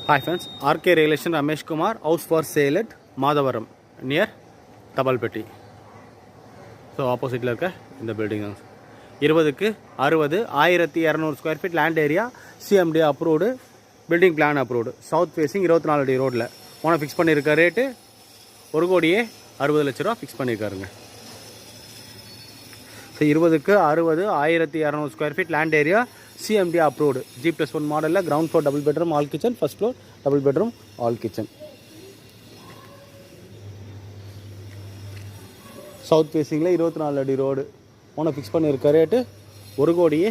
Hi friends, RK Relation Ramesh Kumar, house for sale at Madavaram near Tabalpeti. So opposite la irukka இந்த building 20க்கு 60 1200 square feet land area, CMD approved, building plan approved, south facing 24 அடி ரோட்ல owner fix பண்ணிருக்க rate 1 கோடியே 60 லட்சம் ரூபாய் fix பண்ணிருக்காருங்க. So 20க்கு 60 1200 square feet land area, CMD approved, G+1 model, ground floor double bedroom all kitchen, first floor double bedroom all kitchen. South facing 24 அடி road owner fix பண்ணியிருக்க rate 1 கோடியே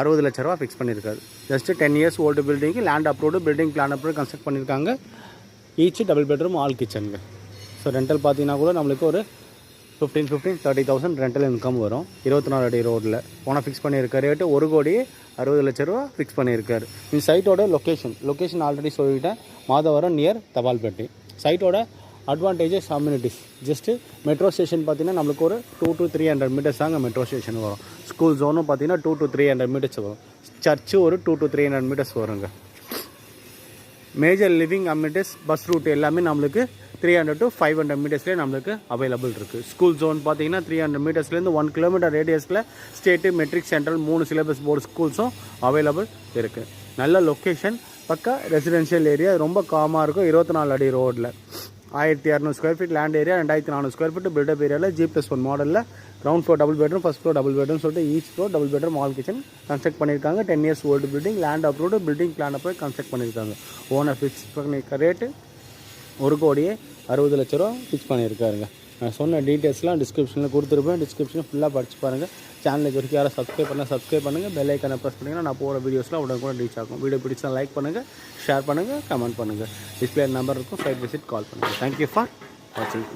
60 லட்ச ரூபா fix பண்ணியிருக்காரு. Just 10 years old building, land approved, building plan approve construct பண்ணியிருக்காங்க. Each double bedroom hall கிச்சனுங்க. So rental பார்த்தீங்கன்னா கூட நம்மளுக்கு ஒரு 15-30,000 ரெண்டல் இன்கம் வரும். 24 அடி ரோடில் ஓனர் ஃபிக்ஸ் பண்ணியிருக்க ரேட்டு 1 கோடியே 60 லட்ச ரூபா ஃபிக்ஸ் பண்ணியிருக்காரு. இந்த சைட்டோட லொக்கேஷன் ஆல்ரெடி சொல்லிவிட்டேன், மாதவரம் நியர் தபால்பேட்டை. சைட்டோட advantages, amenities, just metro station பார்த்தீங்கன்னா நம்மளுக்கு ஒரு 200 to 300 மீட்டர்ஸ் தாங்க மெட்ரோ ஸ்டேஷன் வரும். ஸ்கூல் ஜோனும் பார்த்தீங்கன்னா 200 to 300 மீட்டர்ஸ் வரும். சர்ச்சு ஒரு 200 to 300 மீட்டர்ஸ் வருங்க. Major living amenities, bus route எல்லாமே நம்மளுக்கு 300 to 500 மீட்டர்ஸ்லேயே நம்மளுக்கு அவைலபிள் இருக்குது. ஸ்கூல் ஜோன் பார்த்தீங்கன்னா 300 மீட்டர்ஸ்லேருந்து 1 கிலோமீட்டர் ரேடியஸில் state, matric, central 3 syllabus board ஸ்கூல்ஸும் அவைலபிள் இருக்குது. நல்ல லொக்கேஷன், பக்கா ரெசிடென்ஷியல் ஏரியா, ரொம்ப காமாக இருக்கும். 24 அடி ரோடில் 1200 square feet land area, 2400 square feet built up ஏரியாவில் G+1 மாடலில் ground floor double bedroom, first floor double bedroom சொல்லிட்டு each floor double bedroom hall kitchen construct பண்ணியிருக்காங்க. 10 years old building, land approved, building plan approve construct பண்ணியிருக்காங்க. Owner fix பண்ணியிருக்க rate 1 கோடியே 60 லட்ச ரூபா fix பண்ணியிருக்காருங்க. நான் சொன்ன டீட்டெயில்ஸ்லாம் டிஸ்கிரிப்ஷனில் கொடுத்துருப்பேன். டிஸ்கிரிப்ஷனில் ஃபுல்லாக படிச்சு பாருங்கள். சேனலுக்கு வரைக்கும் யாரும் சப்ஸ்கிரைப் பண்ணுங்கள். பெல் ஐக்கானை ப்ரெஸ் பண்ணிங்கன்னா நான் போகிற வீடியோஸ்லாம் உடனே கூட ரீச் ஆகும். வீடியோ பிடிச்சா லைக் பண்ணுங்கள், ஷேர் பண்ணுங்கள், கமெண்ட் பண்ணுங்கள். டிஸ்பிளே நம்பர் இருக்கும், சைட் விசிட் கால் பண்ணுங்கள். தேங்க்யூ ஃபார் வாட்சிங்.